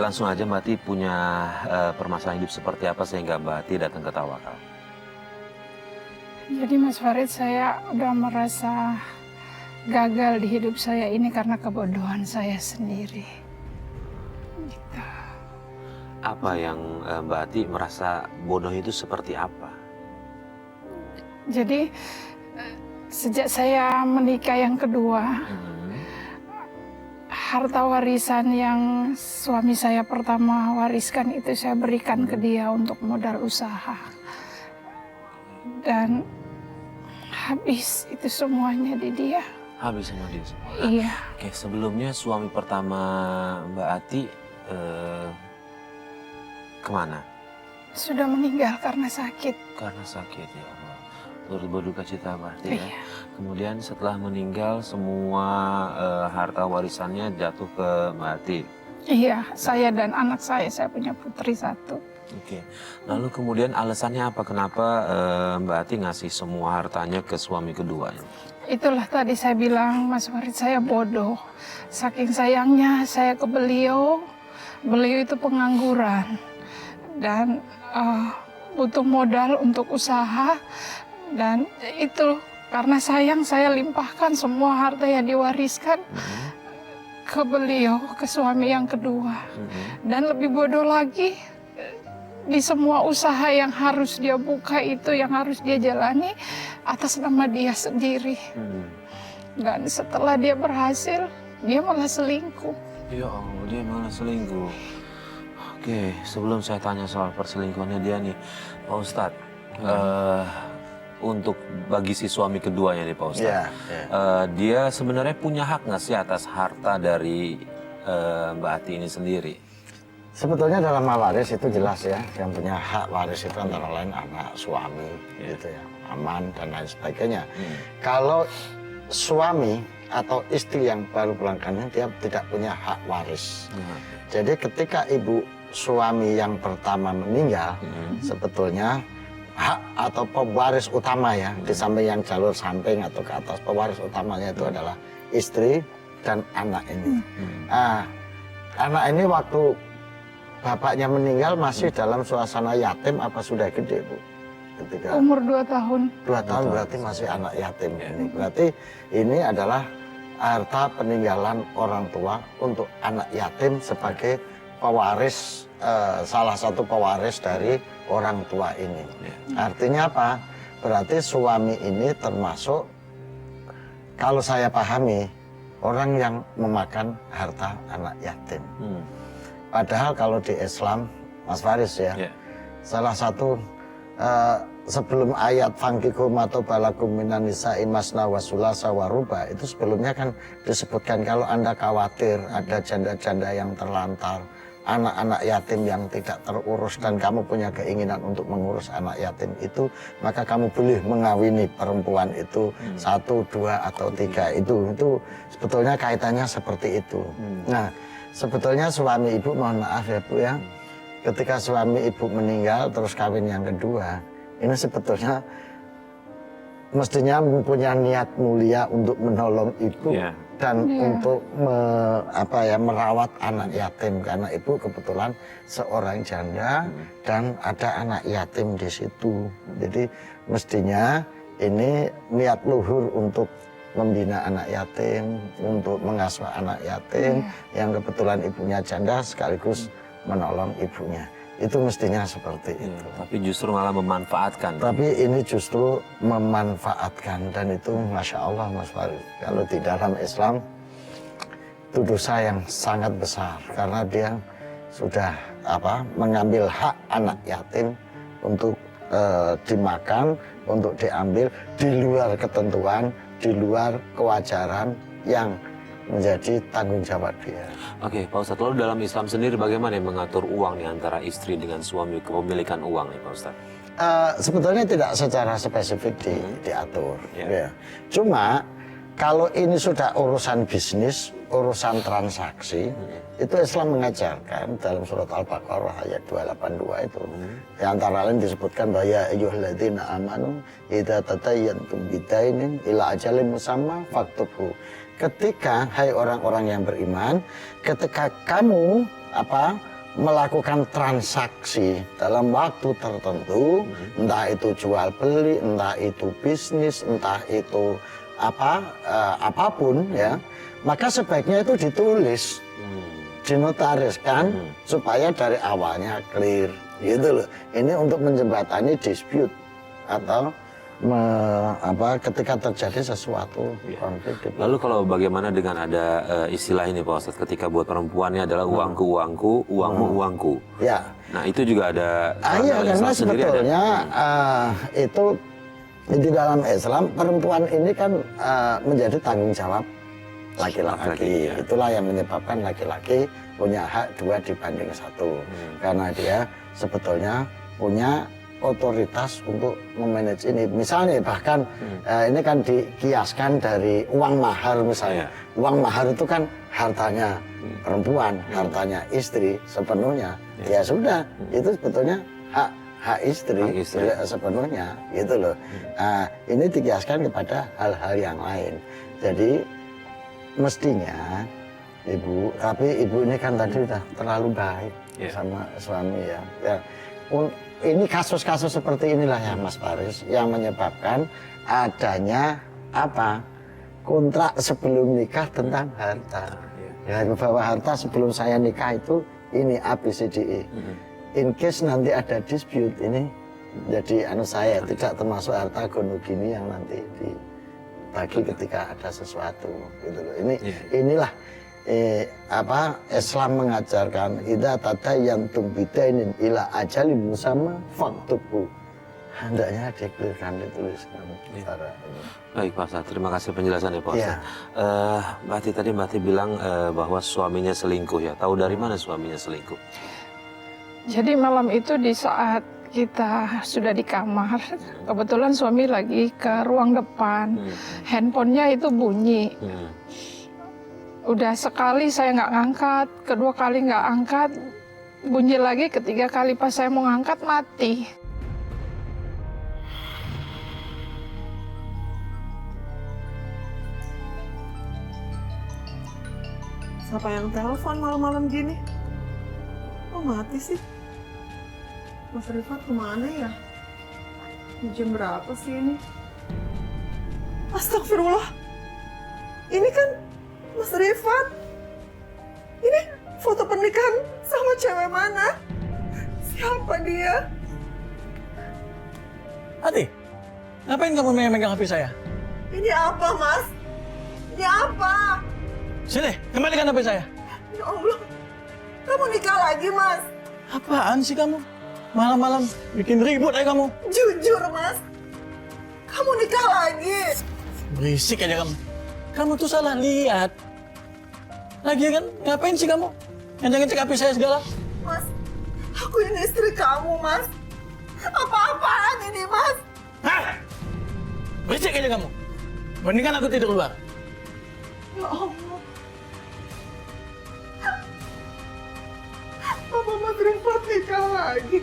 langsung aja Mbak Ati punya permasalahan hidup seperti apa sehingga Mbak Ati datang ke Tawakal? Jadi Mas Farid, saya udah merasa gagal di hidup saya ini karena kebodohan saya sendiri. Gitu. Apa yang Mbak Ati merasa bodoh itu seperti apa? Jadi sejak saya menikah yang kedua, harta warisan yang suami saya pertama wariskan itu saya berikan ke dia untuk modal usaha. Dan habis itu semuanya di dia. Habis sama dia semua. Iya. Oke, sebelumnya suami pertama Mbak Ati kemana? Sudah meninggal karena sakit. Karena sakit ya Allah. Turut berduka cita berarti ya. Iya. Kemudian setelah meninggal semua harta warisannya jatuh ke Mbak Ati. Iya, saya dan anak saya punya putri satu. Oke. Lalu kemudian alasannya apa? Kenapa Mbak Ati ngasih semua hartanya ke suami keduanya? Itulah tadi saya bilang, Mas Farid, saya bodoh. Saking sayangnya saya ke beliau, beliau itu pengangguran. Dan butuh modal untuk usaha. Dan itu karena sayang saya limpahkan semua harta yang diwariskan ke beliau, ke suami yang kedua. Dan lebih bodoh lagi, di semua usaha yang harus dia buka itu, yang harus dia jalani atas nama dia sendiri. Dan setelah dia berhasil, dia malah selingkuh. Ya Allah, dia malah selingkuh. Oke, sebelum saya tanya soal perselingkuhannya dia nih, Pak Ustadz, untuk bagi si suami keduanya nih Pak Ustadz, dia sebenarnya punya hak nggak sih atas harta dari Mbak Ati ini sendiri? Sebetulnya dalam hal waris itu jelas ya, yang punya hak waris itu antara lain anak, suami, gitu ya, aman dan lain sebagainya. Kalau suami atau istri yang baru pelanggannya, dia tidak punya hak waris. Jadi ketika ibu suami yang pertama meninggal, sebetulnya hak atau pewaris utama ya, di samping yang jalur samping atau ke atas, pewaris utamanya itu adalah istri dan anak ini. Anak ini waktu bapaknya meninggal masih dalam suasana yatim apa sudah gede, Bu? Ketika Umur 2 tahun. 2 tahun berarti masih anak yatim ini. Berarti ini adalah harta peninggalan orang tua untuk anak yatim sebagai pewaris, salah satu pewaris dari orang tua ini. Artinya apa? Berarti suami ini termasuk, kalau saya pahami, orang yang memakan harta anak yatim. Padahal kalau di Islam, Mas Faris ya, salah satu sebelum ayat fangkikum atau balakum minan nisa'i masna wa sulasa wa ruba, itu sebelumnya kan disebutkan kalau Anda khawatir ada janda-janda yang terlantar, anak-anak yatim yang tidak terurus dan kamu punya keinginan untuk mengurus anak yatim itu, maka kamu boleh mengawini perempuan itu 1, 2 atau 3 itu sebetulnya kaitannya seperti itu. Nah, sebetulnya suami ibu, mohon maaf ya Bu ya, ketika suami ibu meninggal terus kawin yang kedua, ini sebetulnya mestinya mempunyai niat mulia untuk menolong ibu dan untuk merawat anak yatim, karena ibu kebetulan seorang janda dan ada anak yatim di situ. Jadi mestinya ini niat luhur untuk membina anak yatim, untuk mengasuh anak yatim yang kebetulan ibunya janda sekaligus menolong ibunya. Itu mestinya seperti itu. Tapi justru malah memanfaatkan. Tapi ini justru memanfaatkan, dan itu Masya Allah Mas Farid. Kalau di dalam Islam itu dosa yang sangat besar karena dia sudah mengambil hak anak yatim untuk dimakan, untuk diambil di luar ketentuan, di luar kewajaran yang menjadi tanggung jawab dia. Oke, Pak Ustadz, lalu dalam Islam sendiri bagaimana mengatur uang nih antara istri dengan suami, kepemilikan uang nih Pak Ustadz? Sebetulnya tidak secara spesifik diatur. Ya. Cuma kalau ini sudah urusan bisnis, urusan transaksi, itu Islam mengajarkan dalam surat Al-Baqarah ayat 282 itu. Yang antara lain disebutkan bahwa ya ayyuhalladzina amanu idza tatayyantum bidainin ila ajalin musamma faktubhu. Ketika hai orang-orang yang beriman, ketika kamu melakukan transaksi dalam waktu tertentu, entah itu jual beli, entah itu bisnis, entah itu apapun ya, maka sebaiknya itu ditulis, dinotariskan supaya dari awalnya clear, gitu loh. Ini untuk menjembatani dispute atau ketika terjadi sesuatu konflik. Lalu kalau bagaimana dengan ada istilah ini Pak Ustadz, ketika buat perempuannya adalah uangku uangku, uangmu uangku. Ya. Nah itu juga ada. Iya, karena sebetulnya itu di dalam Islam perempuan ini kan menjadi tanggung jawab laki-laki. Ya. Itulah yang menyebabkan laki-laki punya hak 2 dibanding 1. Karena dia sebetulnya punya otoritas untuk memanage ini. Misalnya bahkan ini kan dikiaskan dari uang mahar misalnya. Uang mahar itu kan hartanya perempuan, hartanya istri sepenuhnya. Ya sudah, itu sebetulnya hak istri sepenuhnya, gitu loh. Nah, ini dikiaskan kepada hal-hal yang lain. Jadi mestinya ibu, tapi ibu ini kan tadi udah terlalu baik sama suami ya. Ini kasus-kasus seperti inilah ya Mas Faris yang menyebabkan adanya kontrak sebelum nikah tentang harta. Ya, bahwa harta sebelum saya nikah itu ini ABCDE. In case nanti ada dispute ini jadi saya tidak termasuk harta gono gini yang nanti dibagi ketika ada sesuatu, gitu loh. Inilah Islam mengajarkan idza tadayantum bidainin ila ajalin musamma faktubu. Hendaknya dikelirkan, dituliskan secara ini. Baik Pak Ustadz, terima kasih penjelasannya Pak Ustadz. Mbak Ati tadi bilang bahwa suaminya selingkuh ya. Tahu dari mana suaminya selingkuh? Jadi malam itu di saat kita sudah di kamar, kebetulan suami lagi ke ruang depan, handphonenya itu bunyi. Udah sekali saya nggak ngangkat, kedua kali nggak angkat, bunyi lagi, ketiga kali pas saya mau ngangkat mati. Siapa yang telepon malam-malam gini? Kok mati sih? Mas Rifat kemana ya? Jam berapa sih ini? Astagfirullah. Ini kan Mas Rifat. Ini foto pernikahan sama cewek mana? Siapa dia? Ati, ngapain kamu megang HP saya? Ini apa, Mas? Ini apa? Sini, kembalikan HP saya. Ya Allah, kamu nikah lagi, Mas? Apaan sih kamu? Malam-malam bikin ribut aja kamu. Jujur, Mas. Kamu nikah lagi. Berisik aja kamu. Kamu tuh salah lihat. Lagi kan, ngapain sih kamu? Ngecek-ngecek HP saya segala. Mas, aku ini istri kamu, Mas. Apa-apaan ini, Mas? Hah? Berisik aja kamu. Mendingan aku tidur luar. Ya Allah. Apa Mas Rifat nikah lagi?